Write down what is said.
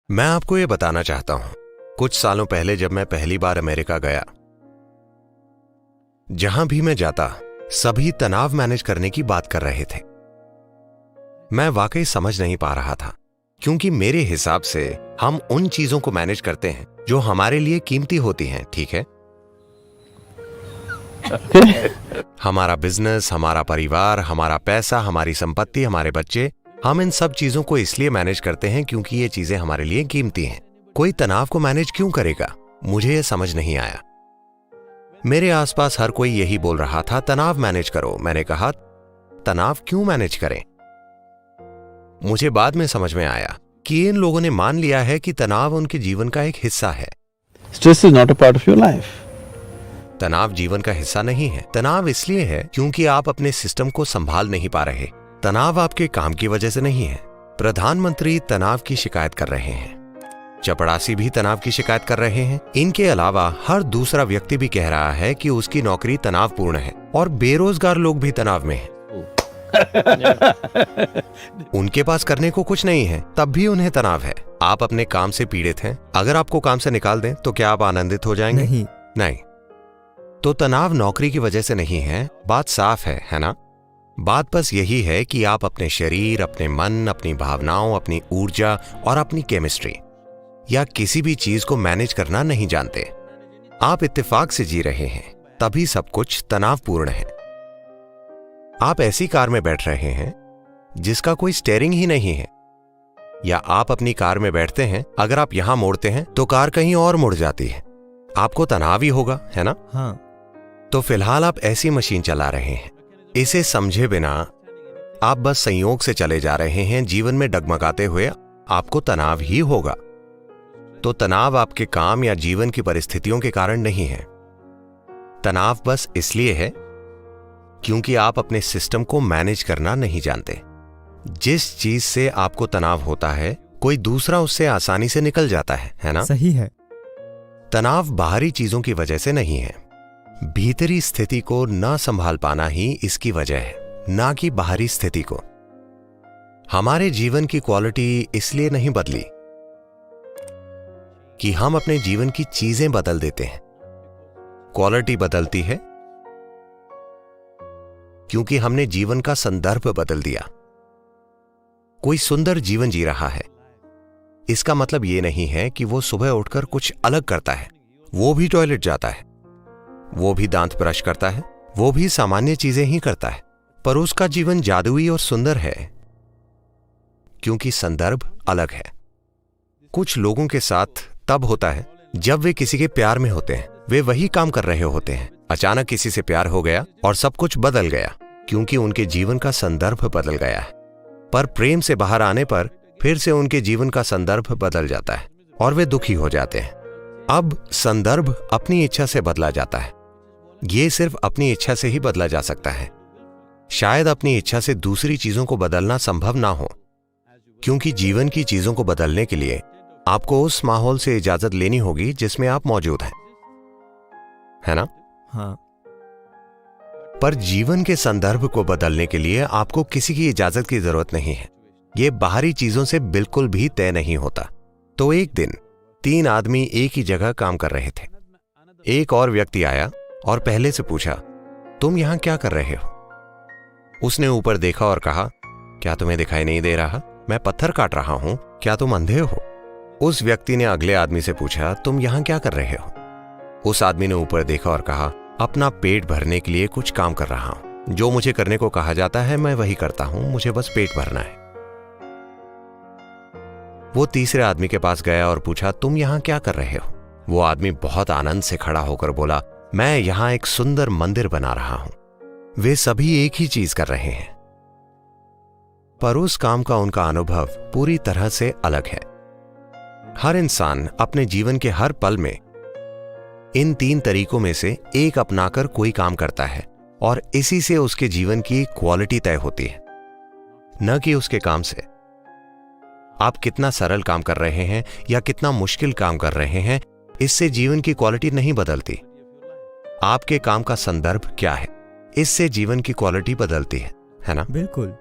मैं आपको ये बताना चाहता हूं, कुछ सालों पहले जब मैं पहली बार अमेरिका गया, जहां भी मैं जाता सभी तनाव मैनेज करने की बात कर रहे थे। मैं वाकई समझ नहीं पा रहा था, क्योंकि मेरे हिसाब से हम उन चीजों को मैनेज करते हैं जो हमारे लिए कीमती होती हैं, ठीक है? हमारा बिजनेस, हमारा परिवार, हमारा पैसा, हमारी संपत्ति, हमारे बच्चे, हम इन सब चीजों को इसलिए मैनेज करते हैं क्योंकि ये चीजें हमारे लिए कीमती हैं। कोई तनाव को मैनेज क्यों करेगा? मुझे यह समझ नहीं आया। मेरे आसपास हर कोई यही बोल रहा था, तनाव मैनेज करो। मैंने कहा, तनाव क्यों मैनेज करें? मुझे बाद में समझ में आया कि इन लोगों ने मान लिया है कि तनाव उनके जीवन का एक हिस्सा है। Stress is not a part of your life. तनाव जीवन का हिस्सा नहीं है। तनाव इसलिए है क्योंकि आप अपने सिस्टम को संभाल नहीं पा रहे। तनाव आपके काम की वजह से नहीं है। प्रधानमंत्री तनाव की शिकायत कर रहे हैं, चपड़ासी भी तनाव की शिकायत कर रहे हैं। इनके अलावा हर दूसरा व्यक्ति भी कह रहा है कि उसकी नौकरी तनावपूर्ण है, और बेरोजगार लोग भी तनाव में हैं। उनके पास करने को कुछ नहीं है, तब भी उन्हें तनाव है। आप अपने काम से पीड़ित हैं। अगर आपको काम से निकाल दें तो क्या आप आनंदित हो जाएंगे? नहीं। तो तनाव नौकरी की वजह से नहीं है। बात साफ है ना? बात बस यही है कि आप अपने शरीर, अपने मन, अपनी भावनाओं, अपनी ऊर्जा और अपनी केमिस्ट्री या किसी भी चीज को मैनेज करना नहीं जानते। आप इत्तेफाक से जी रहे हैं, तभी सब कुछ तनावपूर्ण है। आप ऐसी कार में बैठ रहे हैं जिसका कोई स्टीयरिंग ही नहीं है, या आप अपनी कार में बैठते हैं, अगर आप यहां मोड़ते हैं तो कार कहीं और मुड़ जाती है। आपको तनाव ही होगा, है ना? हाँ। तो फिलहाल आप ऐसी मशीन चला रहे हैं। इसे समझे बिना आप बस संयोग से चले जा रहे हैं, जीवन में डगमगाते हुए। आपको तनाव ही होगा। तो तनाव आपके काम या जीवन की परिस्थितियों के कारण नहीं है। तनाव बस इसलिए है क्योंकि आप अपने सिस्टम को मैनेज करना नहीं जानते। जिस चीज से आपको तनाव होता है, कोई दूसरा उससे आसानी से निकल जाता है ना? सही है। तनाव बाहरी चीजों की वजह से नहीं है। भीतरी स्थिति को न संभाल पाना ही इसकी वजह है, ना कि बाहरी स्थिति को। हमारे जीवन की क्वालिटी इसलिए नहीं बदली कि हम अपने जीवन की चीजें बदल देते हैं। क्वालिटी बदलती है क्योंकि हमने जीवन का संदर्भ बदल दिया। कोई सुंदर जीवन जी रहा है, इसका मतलब यह नहीं है कि वो सुबह उठकर कुछ अलग करता है। वो भी टॉयलेट जाता है, वो भी दांत ब्रश करता है, वो भी सामान्य चीजें ही करता है, पर उसका जीवन जादुई और सुंदर है क्योंकि संदर्भ अलग है। कुछ लोगों के साथ तब होता है जब वे किसी के प्यार में होते हैं। वे वही काम कर रहे होते हैं, अचानक किसी से प्यार हो गया और सब कुछ बदल गया क्योंकि उनके जीवन का संदर्भ बदल गया है। पर प्रेम से बाहर आने पर फिर से उनके जीवन का संदर्भ बदल जाता है और वे दुखी हो जाते हैं। अब संदर्भ अपनी इच्छा से बदला जाता है। ये सिर्फ अपनी इच्छा से ही बदला जा सकता है। शायद अपनी इच्छा से दूसरी चीजों को बदलना संभव ना हो, क्योंकि जीवन की चीजों को बदलने के लिए आपको उस माहौल से इजाजत लेनी होगी जिसमें आप मौजूद हैं, है ना? हाँ। पर जीवन के संदर्भ को बदलने के लिए आपको किसी की इजाजत की जरूरत नहीं है। यह बाहरी चीजों से बिल्कुल भी तय नहीं होता। तो एक दिन 3 आदमी एक ही जगह काम कर रहे थे। एक और व्यक्ति आया और पहले से पूछा, तुम यहां क्या कर रहे हो? उसने ऊपर देखा और कहा, क्या तुम्हें दिखाई नहीं दे रहा? मैं पत्थर काट रहा हूं, क्या तुम अंधे हो? उस व्यक्ति ने अगले आदमी से पूछा, तुम यहां क्या कर रहे हो? उस आदमी ने ऊपर देखा और कहा, अपना पेट भरने के लिए कुछ काम कर रहा हूं। जो मुझे करने को कहा जाता है मैं वही करता हूं, मुझे बस पेट भरना है। वो तीसरे आदमी के पास गया और पूछा, तुम यहां क्या कर रहे हो? वो आदमी बहुत आनंद से खड़ा होकर बोला, मैं यहां एक सुंदर मंदिर बना रहा हूं। वे सभी एक ही चीज कर रहे हैं, पर उस काम का उनका अनुभव पूरी तरह से अलग है। हर इंसान अपने जीवन के हर पल में इन 3 तरीकों में से एक अपनाकर कोई काम करता है, और इसी से उसके जीवन की क्वालिटी तय होती है, न कि उसके काम से। आप कितना सरल काम कर रहे हैं या कितना मुश्किल काम कर रहे हैं, इससे जीवन की क्वालिटी नहीं बदलती। आपके काम का संदर्भ क्या है, इससे जीवन की क्वालिटी बदलती है ना? बिल्कुल।